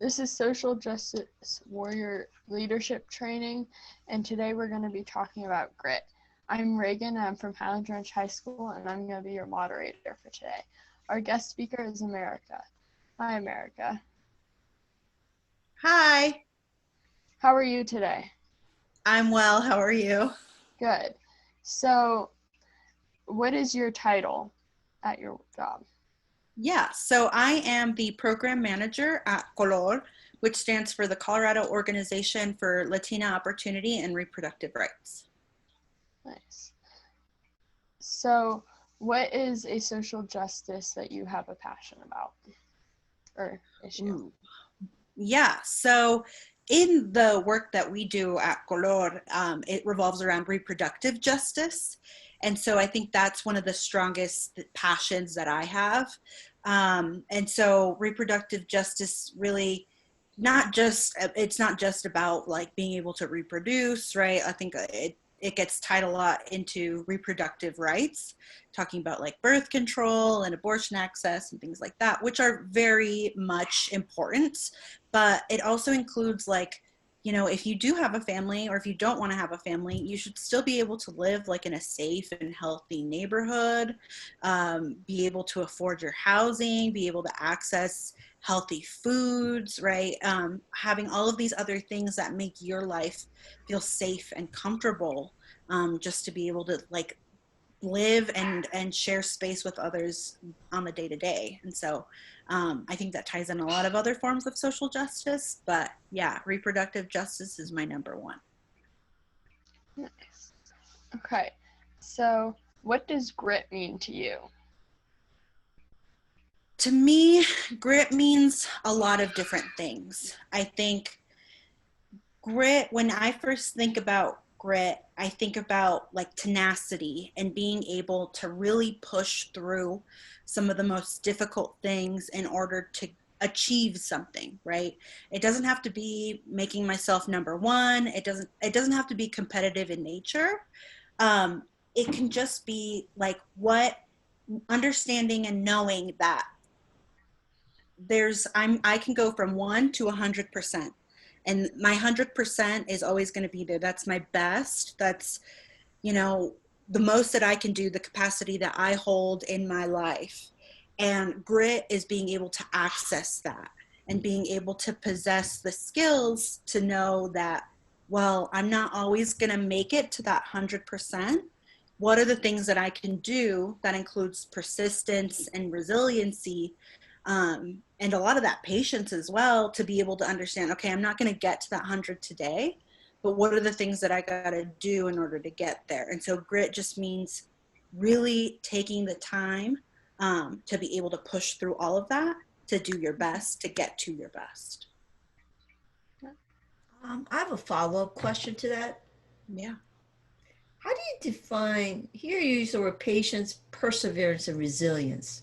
This is Social Justice Warrior Leadership Training, and today we're going to be talking about grit. I'm Reagan, and I'm from Highland Ranch High School, and I'm going to be your moderator for today. Our guest speaker is America. Hi, America. Hi, How are you today? I'm well. How are you? Good. So, what is your title at your job? Yeah, so I am the program manager at COLOR, which stands for the Colorado Organization for Latina Opportunity and Reproductive Rights. Nice. So, what is a social justice that you have a passion about or issue? Ooh. Yeah, so in the work that we do at COLOR, it revolves around reproductive justice. And so I think that's one of the strongest passions that I have. And so reproductive justice really it's not just about like being able to reproduce, right? I think it gets tied a lot into reproductive rights, talking about like birth control and abortion access and things like that, which are very much important. But it also includes like, you know, if you do have a family or if you don't want to have a family, you should still be able to live like in a safe and healthy neighborhood, be able to afford your housing, be able to access healthy foods, right? Having all of these other things that make your life feel safe and comfortable, just to be able to like live and share space with others on the day to day. And so I think that ties in a lot of other forms of social justice, but yeah, reproductive justice is my number one. Nice. Okay. So, what does grit mean to you? To me, grit means a lot of different things. I think grit, when I first think about grit, I think about like tenacity and being able to really push through some of the most difficult things in order to achieve something, right? It doesn't have to be making myself number one. It doesn't have to be competitive in nature. Um, it can just be like what understanding and knowing that I can go from 1 to 100%, and my 100% is always going to be there. That's my best. That's, you know, the most that I can do, the capacity that I hold in my life. And grit is being able to access that and being able to possess the skills to know that, well, I'm not always going to make it to that 100%. What are the things that I can do that includes persistence and resiliency, and a lot of that patience as well, to be able to understand, okay, I'm not going to get to that 100 today, but what are the things that I got to do in order to get there? And so grit just means really taking the time, to be able to push through all of that, to do your best, to get to your best. I have a follow-up question to that. Yeah. How do you define, here you use the word patience, perseverance, and resilience.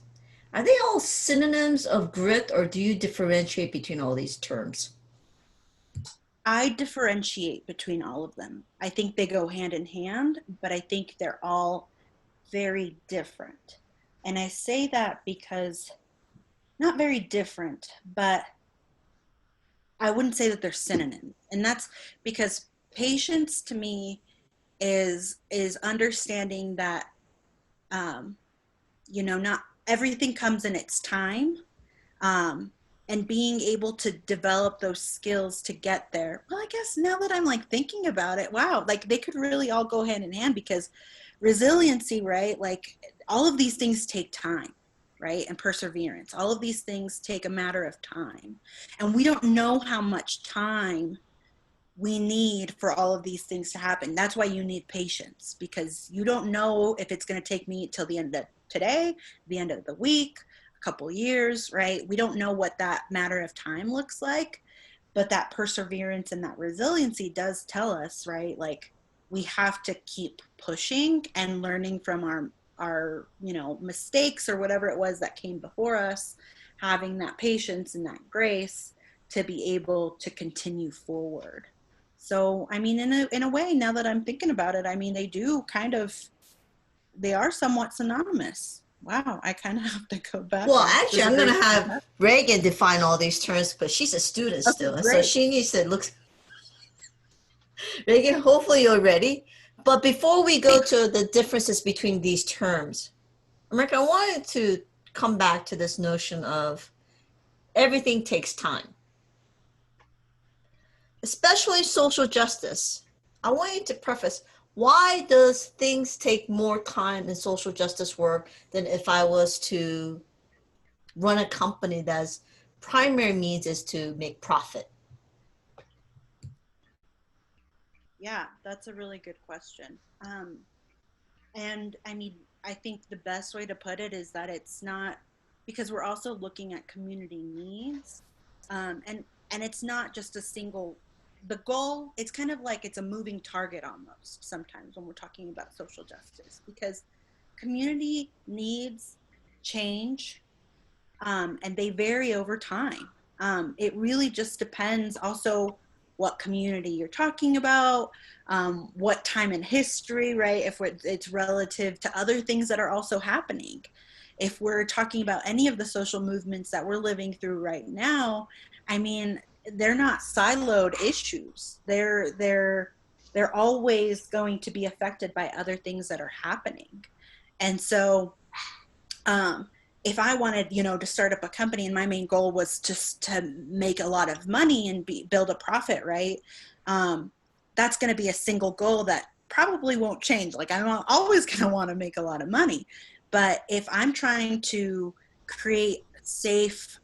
Are they all synonyms of grit, or do you differentiate between all these terms? I differentiate between all of them. I think they go hand in hand, but I think they're all very different. And I say that because, not very different, but I wouldn't say that they're synonyms. And that's because patience to me is understanding that, um, not everything comes in its time, um, and being able to develop those skills to get there. Well, I guess now that I'm like thinking about it, wow, like they could really all go hand in hand, because resiliency, right? Like all of these things take time, right? And perseverance. All of these things take a matter of time. And we don't know how much time we need for all of these things to happen. That's why you need patience, because you don't know if it's going to take me till the end of today, the end of the week, a couple years, right? We don't know what that matter of time looks like, but that perseverance and that resiliency does tell us, right? Like we have to keep pushing and learning from our mistakes or whatever it was that came before us, having that patience and that grace to be able to continue forward. So, I mean, in a way, now that I'm thinking about it, I mean, they are somewhat synonymous. Wow, I kind of have to go back. Well, and actually, I'm going to have Reagan define all these terms, but she's a student still. Okay, And so great. she needs to look. Reagan, hopefully you're ready. But before we go to the differences between these terms, America, I wanted to come back to this notion of everything takes time, especially social justice. I want you to preface, why does things take more time in social justice work than if I was to run a company that's primary means is to make profit? Yeah, that's a really good question. And I mean, I think the best way to put it is that it's not, because we're also looking at community needs, and it's not just a single, the goal. It's kind of like it's a moving target almost sometimes when we're talking about social justice, because community needs change, and they vary over time. It really just depends also what community you're talking about, what time in history, right? If it's relative to other things that are also happening. If we're talking about any of the social movements that we're living through right now, I mean, they're not siloed issues. They're always going to be affected by other things that are happening. And so, um, if I wanted, to start up a company and my main goal was just to make a lot of money and build a profit, right? That's going to be a single goal that probably won't change. Like, I'm always going to want to make a lot of money. But if I'm trying to create safe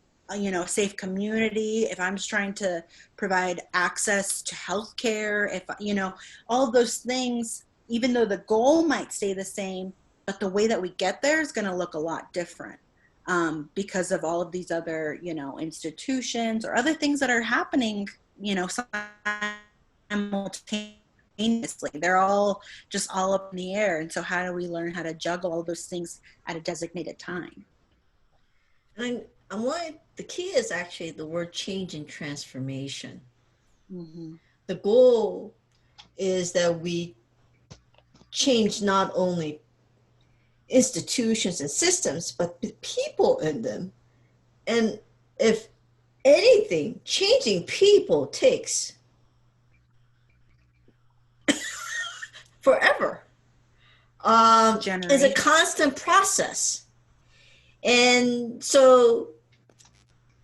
community, if I'm just trying to provide access to healthcare, if, all of those things, even though the goal might stay the same, but the way that we get there is going to look a lot different, because of all of these other, institutions or other things that are happening, simultaneously. They're all just all up in the air. And so how do we learn how to juggle all those things at a designated time? And I want, the key is actually the word change and transformation. Mm-hmm. The goal is that we change not only institutions and systems, but the people in them. And if anything, changing people takes forever. It's a constant process. And so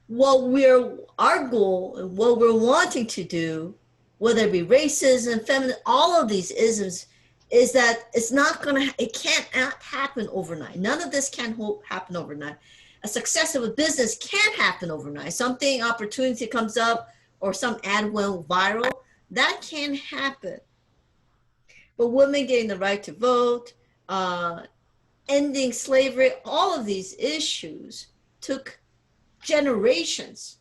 our goal and what we're wanting to do, whether it be racism, feminism, all of these isms, is that it can't happen overnight. None of this can happen overnight. A success of a business can't happen overnight. Opportunity comes up, or some ad went viral, that can happen. But women getting the right to vote, ending slavery, all of these issues took generations,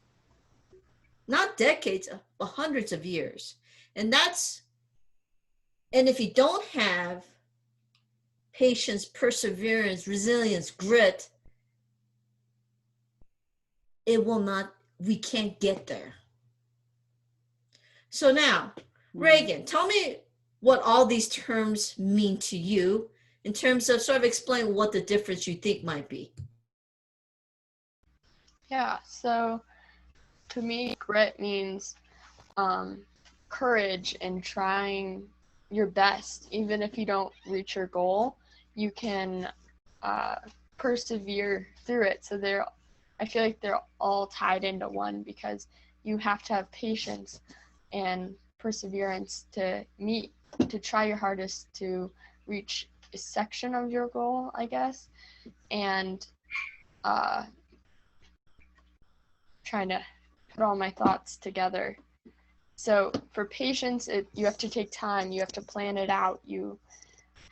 not decades, but hundreds of years. And if you don't have patience, perseverance, resilience, grit, we can't get there. So now, Reagan, tell me what all these terms mean to you in terms of sort of explain what the difference you think might be. Yeah, so to me, grit means courage and trying your best. Even if you don't reach your goal, you can persevere through it. So I feel like they're all tied into one, because you have to have patience and perseverance to try your hardest to reach a section of your goal, I guess, and trying to put all my thoughts together. So for patience, you have to take time, you have to plan it out, you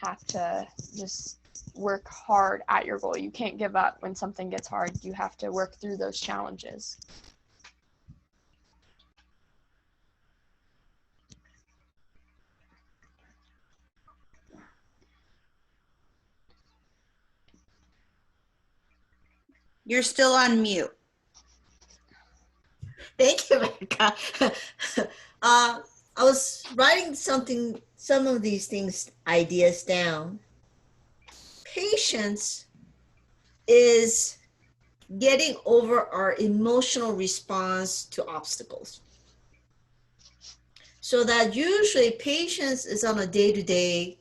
have to just work hard at your goal. You can't give up when something gets hard. You have to work through those challenges. You're still on mute. Thank you, Rebecca. I was writing some of these ideas down. Patience is getting over our emotional response to obstacles. So that usually patience is on a day-to-day,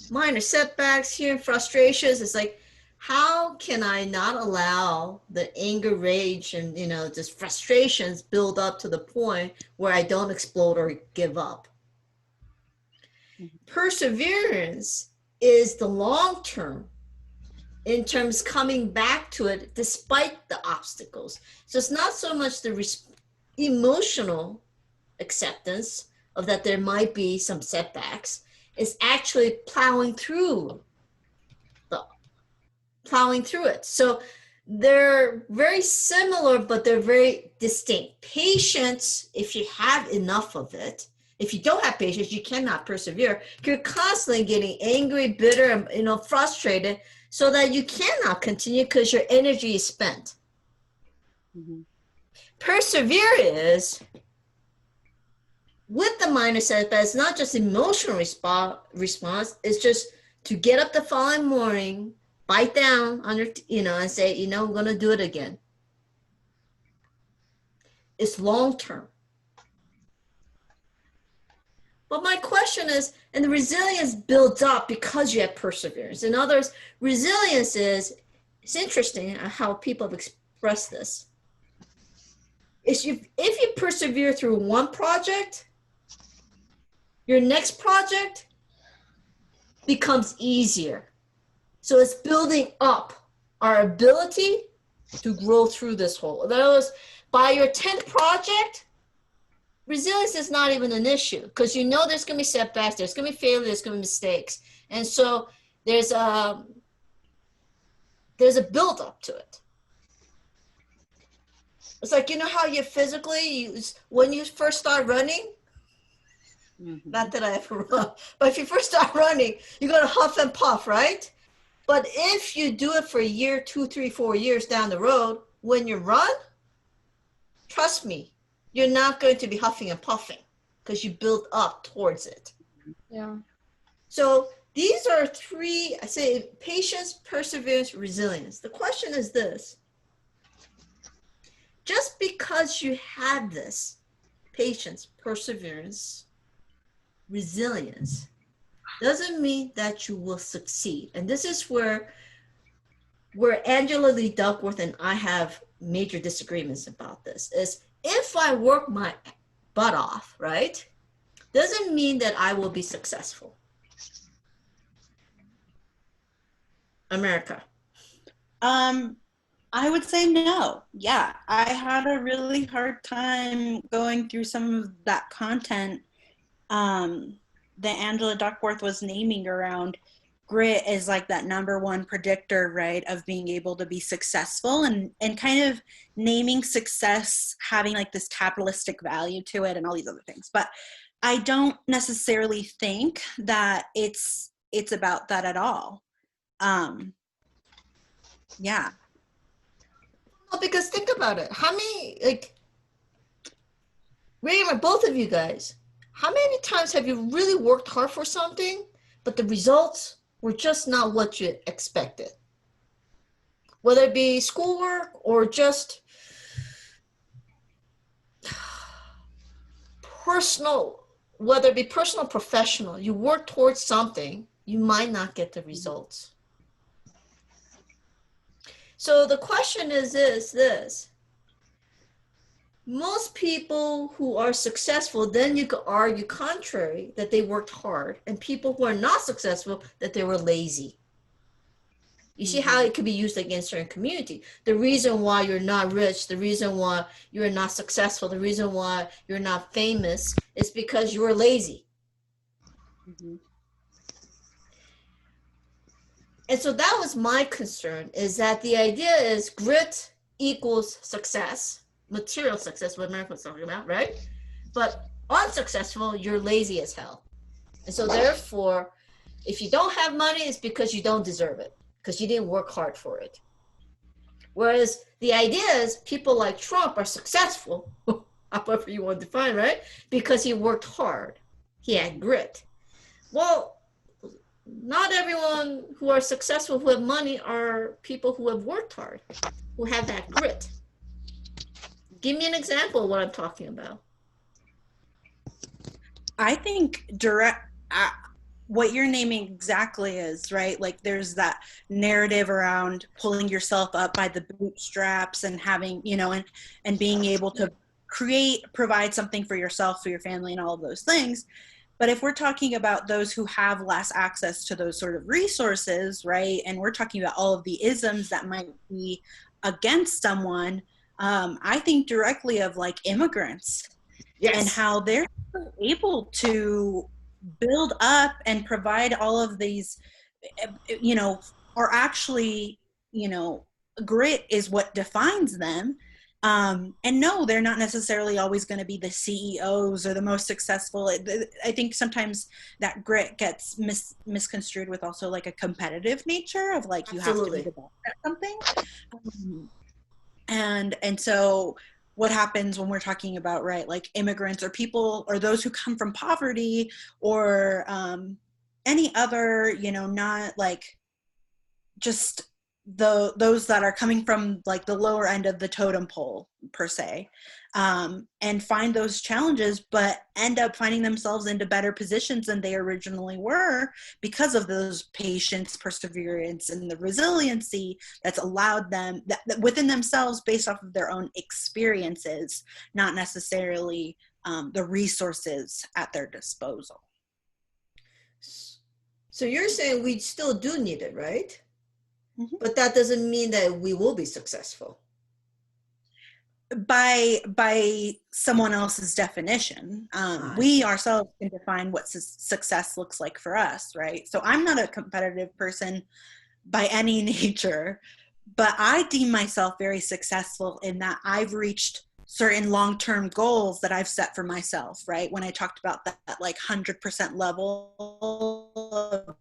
minor setbacks, hearing frustrations. It's like, how can I not allow the anger, rage, and just frustrations build up to the point where I don't explode or give up? Perseverance is the long term in terms coming back to it despite the obstacles. So it's not so much the emotional acceptance of that there might be some setbacks. It's actually plowing through it. So they're very similar, but they're very distinct. Patience, if you have enough of it, if you don't have patience, you cannot persevere. You're constantly getting angry, bitter, and frustrated, so that you cannot continue because your energy is spent. Mm-hmm. Persevere is with the minor setbacks, not just emotional response. It's just to get up the following morning, bite down on your, and say, I'm going to do it again. It's long term. But my question is, and the resilience builds up because you have perseverance. In others, resilience it's interesting how people have expressed this. If you persevere through one project, your next project becomes easier. So it's building up our ability to grow through this whole. In other words, by your 10th project, resilience is not even an issue because there's going to be setbacks, there's going to be failure, there's going to be mistakes. And so there's a build up to it. It's like, how you physically, when you first start running, mm-hmm. Not that I ever run, but if you first start running, you're going to huff and puff, right? But if you do it for a year, 2, 3, 4 years down the road, when you run, trust me, you're not going to be huffing and puffing because you build up towards it. Yeah. So these are 3, I say, patience, perseverance, resilience. The question is this: just because you have this patience, perseverance, resilience, doesn't mean that you will succeed. And this is where Angela Lee Duckworth and I have major disagreements about this, is if I work my butt off, right, doesn't mean that I will be successful. America. I would say no. Yeah, I had a really hard time going through some of that content that Angela Duckworth was naming around grit is like that number one predictor, right, of being able to be successful, and kind of naming success having like this capitalistic value to it and all these other things. But I don't necessarily think that it's about that at all. Yeah. Well, because think about it. How many, Reagan, both of you guys, how many times have you really worked hard for something, but the results were just not what you expected? Whether it be schoolwork or just personal, whether it be personal, professional, you work towards something, you might not get the results. So the question is this. Most people who are successful, then you could argue contrary, that they worked hard, and people who are not successful, that they were lazy. You see how it could be used against certain community. The reason why you're not rich, the reason why you're not successful, the reason why you're not famous is because you were lazy. Mm-hmm. And so that was my concern, is that the idea is grit equals success, material success, what America was talking about, right? But unsuccessful, you're lazy as hell. And so therefore, if you don't have money, it's because you don't deserve it, because you didn't work hard for it. Whereas the idea is people like Trump are successful, however you want to define, right? Because he worked hard. He had grit. Well, not everyone who are successful who have money are people who have worked hard, who have that grit. Give me an example of what I'm talking about. I think what you're naming exactly is right. Like there's that narrative around pulling yourself up by the bootstraps and having, and being able to provide something for yourself, for your family, and all of those things. But if we're talking about those who have less access to those sort of resources, right, and we're talking about all of the isms that might be against someone, I think directly of like immigrants. Yes. And how they're able to build up and provide all of these, or actually, grit is what defines them. And no, they're not necessarily always going to be the CEOs or the most successful. I think sometimes that grit gets misconstrued with also like a competitive nature of like, you Absolutely. have to be the best at something. And so what happens when we're talking about, right, like immigrants or people or those who come from poverty or any other, not like just those that are coming from like the lower end of the totem pole per se, and find those challenges, but end up finding themselves into better positions than they originally were because of those patience, perseverance, and the resiliency that's allowed them that within themselves based off of their own experiences, not necessarily the resources at their disposal. So you're saying we still do need it, right? Mm-hmm. But that doesn't mean that we will be successful. By someone else's definition. We ourselves can define what success looks like for us, right? So I'm not a competitive person by any nature, but I deem myself very successful in that I've reached certain long-term goals that I've set for myself, right? When I talked about that like 100% level of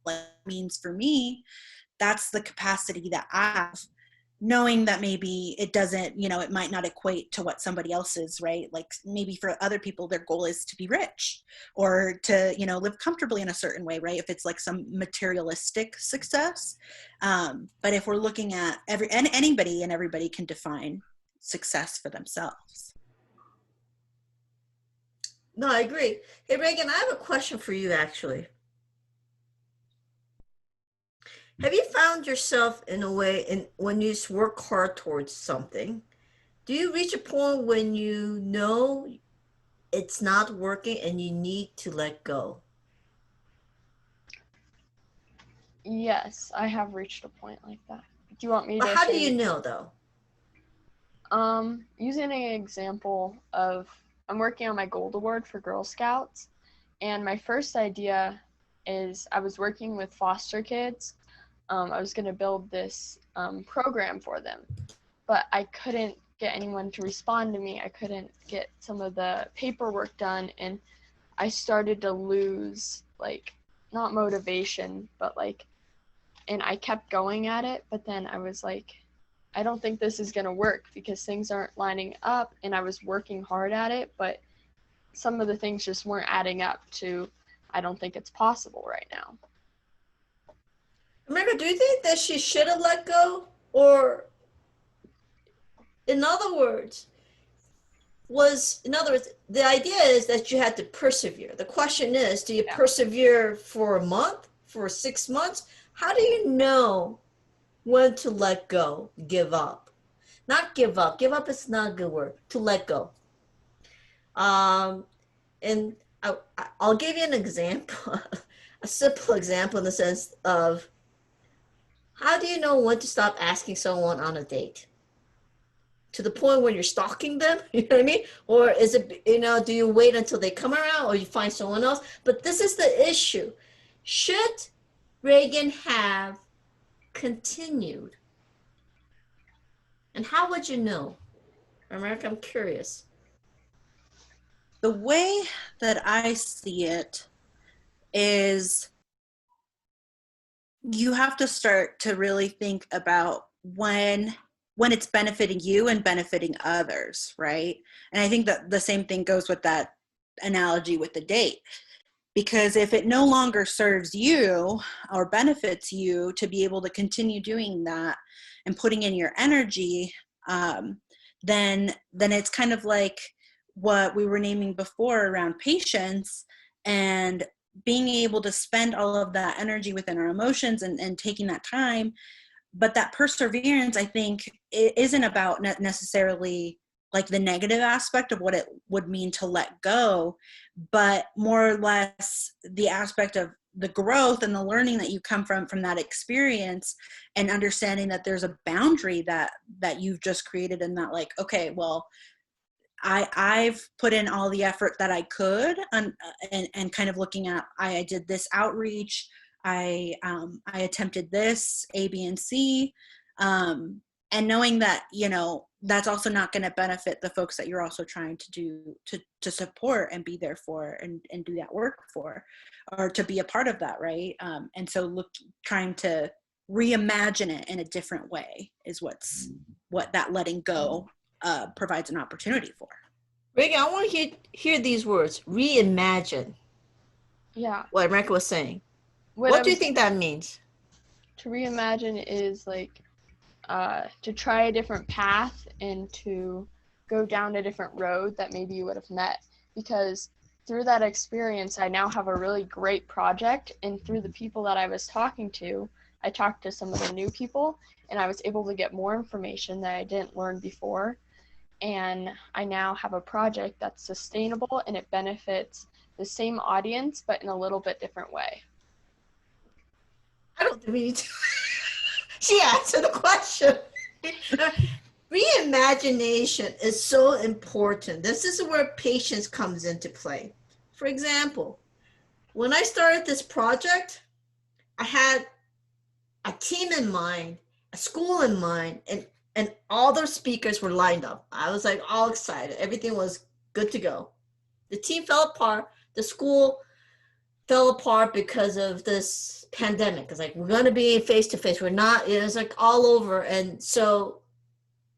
what it means for me, that's the capacity that I have, knowing that maybe it doesn't, it might not equate to what somebody else is, right? Like maybe for other people, their goal is to be rich or to, live comfortably in a certain way, right? If it's like some materialistic success. But if we're looking at anybody and everybody can define success for themselves. No, I agree. Hey, Reagan, I have a question for you, actually. Have you found yourself in a way, when you work hard towards something, do you reach a point when you know it's not working and you need to let go? Yes, I have reached a point like that. Do you want me to? But how do you know, though? Using an example of, I'm working on my Gold Award for Girl Scouts, and my first idea is I was working with foster kids. I was going to build this program for them, but I couldn't get anyone to respond to me. I couldn't get some of the paperwork done, and I started to lose, like, not motivation, but like, and I kept going at it, but then I was like, I don't think this is going to work because things aren't lining up, and I was working hard at it, but some of the things just weren't adding up to, I don't think it's possible right now. America, do you think that she should have let go? Or, in other words, the idea is that you had to persevere. The question is, do you persevere for a month, for 6 months? How do you know when to let go, give up? Not give up. Give up is not a good word. To let go. And I'll give you an example, a simple example in the sense of, how do you know when to stop asking someone on a date? To the point where you're stalking them, you know what I mean? Or is it, do you wait until they come around or you find someone else? But this is the issue. Should Reagan have continued? And how would you know? America, I'm curious. The way that I see it is you have to start to really think about when it's benefiting you and benefiting others, right? And I think that the same thing goes with that analogy with the date. Because if it no longer serves you or benefits you to be able to continue doing that and putting in your energy, then it's kind of like what we were naming before around patience and being able to spend all of that energy within our emotions and taking that time. But that perseverance, I think, it isn't about necessarily like the negative aspect of what it would mean to let go, but more or less the aspect of the growth and the learning that you come from that experience, and understanding that there's a boundary that you've just created, and that like, okay, well, I've put in all the effort that I could, and kind of looking at, I did this outreach, I attempted this A, B, and C, and knowing that, you know, that's also not going to benefit the folks that you're also trying to do to support and be there for and do that work for, or to be a part of that, right? And so trying to reimagine it in a different way is what that letting go provides an opportunity for. Reagan, I want to hear these words, reimagine. Yeah. What America was saying. What do you think that means? To reimagine is like to try a different path and to go down a different road that maybe you would have met. Because through that experience, I now have a really great project, and through the people that I was talking to, I talked to some of the new people, and I was able to get more information that I didn't learn before. And I now have a project that's sustainable, and it benefits the same audience, but in a little bit different way. I don't think we need to. She answered the question. Reimagination is so important. This is where patience comes into play. For example, when I started this project, I had a team in mind, a school in mind, and all the speakers were lined up. I was like all excited. Everything was good to go. The team fell apart. The school fell apart because of this pandemic. It's like, we're going to be face to face. We're not, it was like all over. And so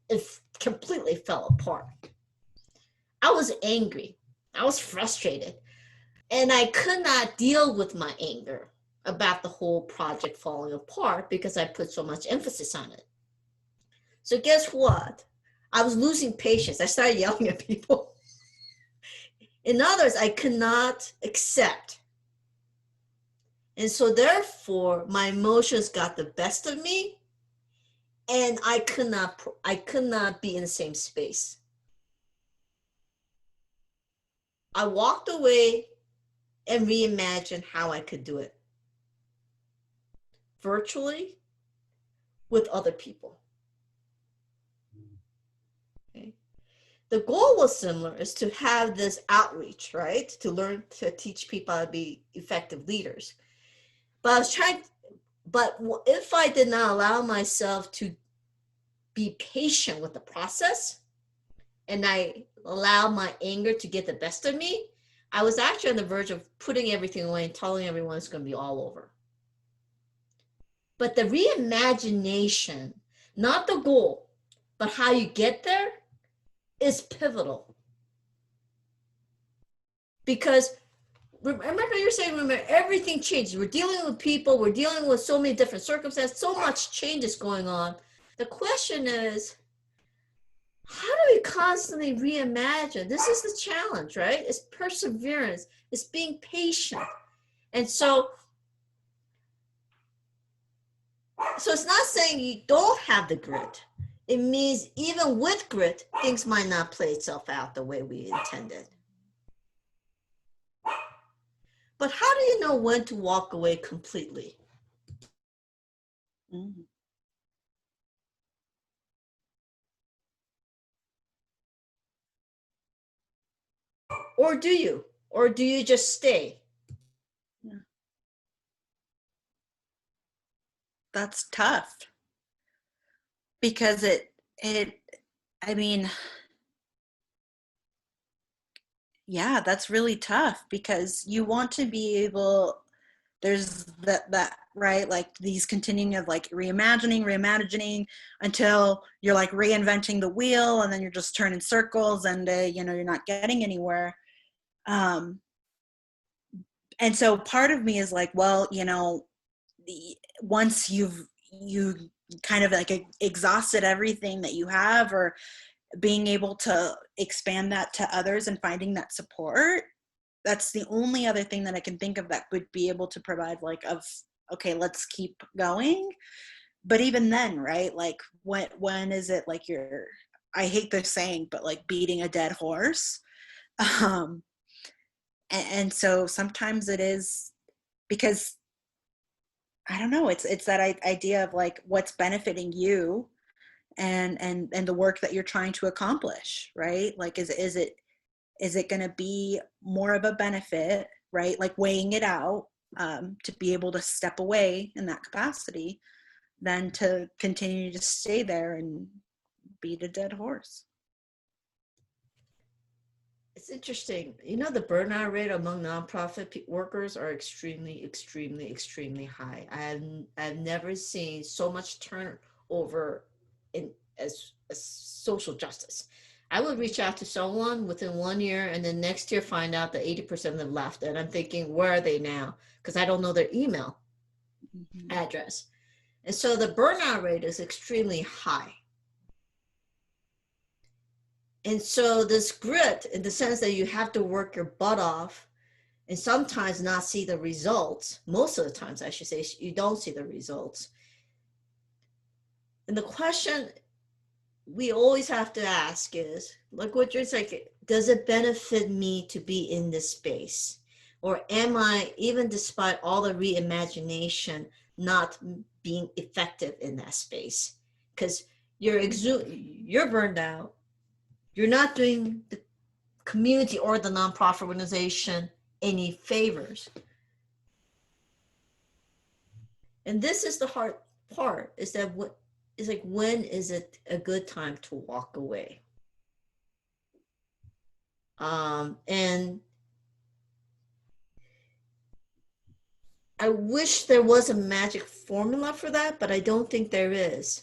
it completely fell apart. I was angry. I was frustrated. And I could not deal with my anger about the whole project falling apart because I put so much emphasis on it. So guess what? I was losing patience. I started yelling at people. In others, I could not accept. And so therefore, my emotions got the best of me, and I could not be in the same space. I walked away and reimagined how I could do it virtually with other people. Okay. The goal was similar, is to have this outreach, right? To learn to teach people how to be effective leaders. But if I did not allow myself to be patient with the process, and I allowed my anger to get the best of me, I was actually on the verge of putting everything away and telling everyone it's going to be all over. But the reimagination, not the goal, but how you get there, is pivotal. Because remember you're saying, remember, everything changes. We're dealing with people, we're dealing with so many different circumstances, so much change is going on. The question is, how do we constantly reimagine? This is the challenge, right? It's perseverance, it's being patient. And so it's not saying you don't have the grit. It means even with grit, things might not play itself out the way we intended. But how do you know when to walk away completely? Mm-hmm. Or do you? Or do you just stay? Yeah. That's tough. Because I mean, yeah, that's really tough, because you want to be able, there's that right, like these continuing of like reimagining until you're like reinventing the wheel, and then you're just turning circles, and you know, you're not getting anywhere. And so part of me is like, well, once you kind of like exhausted everything that you have, or being able to expand that to others and finding that support, that's the only other thing that I can think of that would be able to provide okay, let's keep going. But even then, right, like when is it like I hate this saying, but like beating a dead horse. And so sometimes it is, because I don't know, it's that idea of like what's benefiting you and the work that you're trying to accomplish, right? Like is it going to be more of a benefit, right? Like weighing it out, to be able to step away in that capacity than to continue to stay there and beat a dead horse. It's interesting. The burnout rate among nonprofit workers are extremely, extremely, extremely high. I've never seen so much turnover as social justice. I would reach out to someone within 1 year, and then next year find out that 80% of them left, and I'm thinking, where are they now? Because I don't know their email address. And so the burnout rate is extremely high. And so this grit, in the sense that you have to work your butt off and sometimes not see the results, most of the times I should say, you don't see the results. And the question we always have to ask is, like what you're saying, does it benefit me to be in this space? Or am I, even despite all the reimagination, not being effective in that space? Because you're burned out. You're not doing the community or the nonprofit organization any favors. And this is the hard part, is that when is it a good time to walk away? And I wish there was a magic formula for that, but I don't think there is.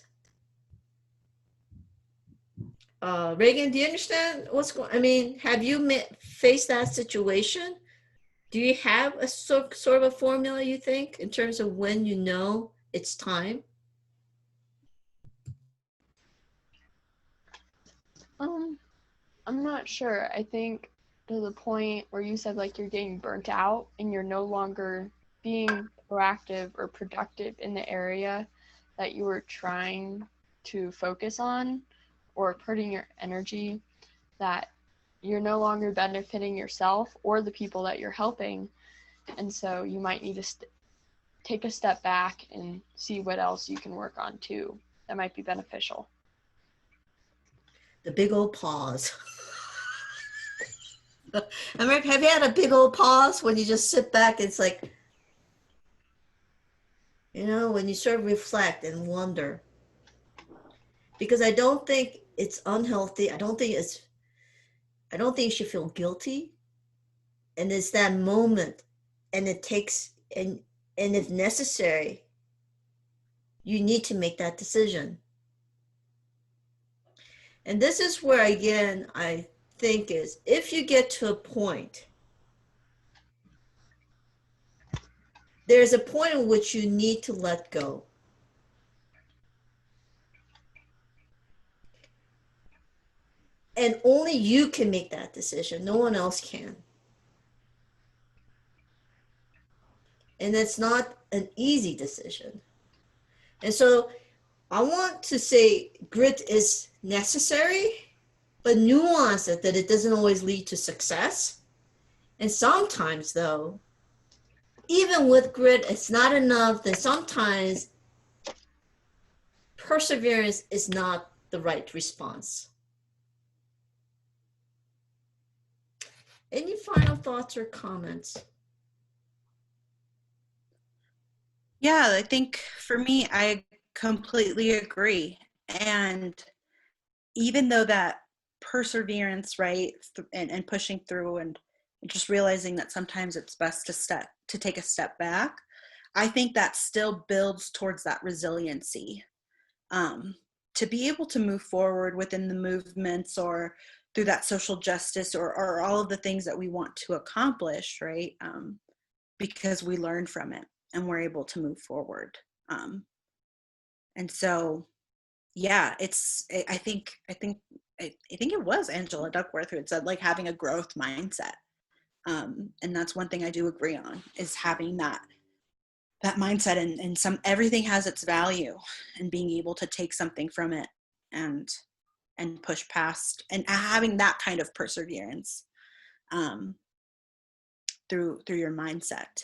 Reagan, do you understand what's going on? I mean, have you faced that situation? Do you have a sort of a formula, you think, in terms of when you know it's time? I'm not sure. I think to the point where you said like you're getting burnt out and you're no longer being proactive or productive in the area that you were trying to focus on, or putting your energy, that you're no longer benefiting yourself or the people that you're helping. And so you might need to take a step back and see what else you can work on too that might be beneficial. The big old pause. Have you had a big old pause when you just sit back? It's like, when you sort of reflect and wonder. Because I don't think it's unhealthy. I don't think you should feel guilty. And it's that moment, and it takes, and if necessary, you need to make that decision. And this is where, again, I think is, if you get to a point, there's a point in which you need to let go. And only you can make that decision. No one else can. And it's not an easy decision. And so I want to say grit is necessary, but nuance it, that it doesn't always lead to success. And sometimes, though, even with grit, it's not enough. That sometimes perseverance is not the right response. Any final thoughts or comments? Yeah, I think for me, I completely agree. And even though that perseverance, right, and pushing through and just realizing that sometimes it's best to take a step back, I think that still builds towards that resiliency, to be able to move forward within the movements or through that social justice or all of the things that we want to accomplish, right? because we learn from it and we're able to move forward. And so, yeah, I think it was Angela Duckworth who had said, like, having a growth mindset. And that's one thing I do agree on, is having that mindset, and everything has its value, and being able to take something from it and push past, and having that kind of perseverance through your mindset.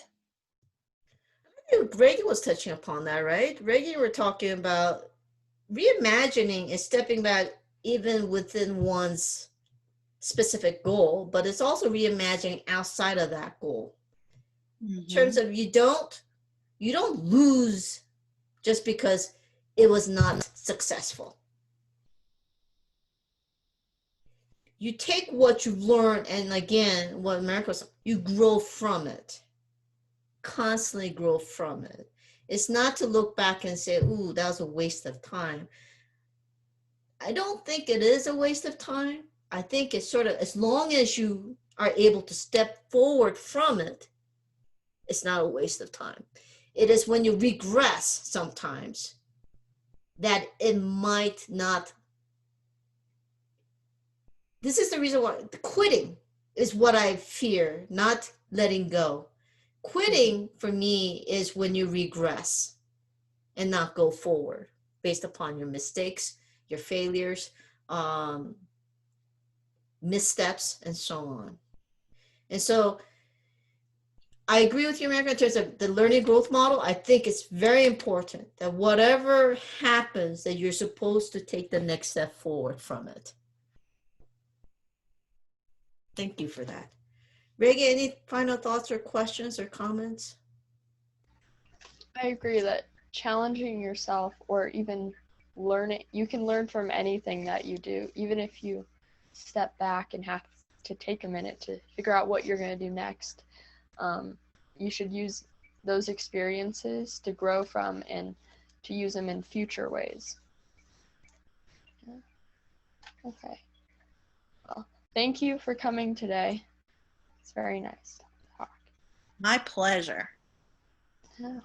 Reagan was touching upon that, right? Reagan, we're talking about reimagining and stepping back even within one's specific goal, but it's also reimagining outside of that goal. In terms of you don't lose just because it was not successful. You take what you've learned, and again, what America was, you grow from it. Constantly grow from it. It's not to look back and say, ooh, that was a waste of time. I don't think it is a waste of time. I think it's sort of, as long as you are able to step forward from it, it's not a waste of time. It is when you regress sometimes that it might not. This is the reason why quitting is what I fear, not letting go. Quitting for me is when you regress and not go forward based upon your mistakes, your failures, missteps, and so on. And so I agree with you, America, in terms of the learning growth model. I think it's very important that whatever happens, that you're supposed to take the next step forward from it. Thank you for that. Reagan, any final thoughts or questions or comments? I agree that challenging yourself, or even learning, you can learn from anything that you do, even if you step back and have to take a minute to figure out what you're going to do next. You should use those experiences to grow from and to use them in future ways. Yeah. Okay. Well, thank you for coming today. It's very nice to talk. My pleasure. Yeah.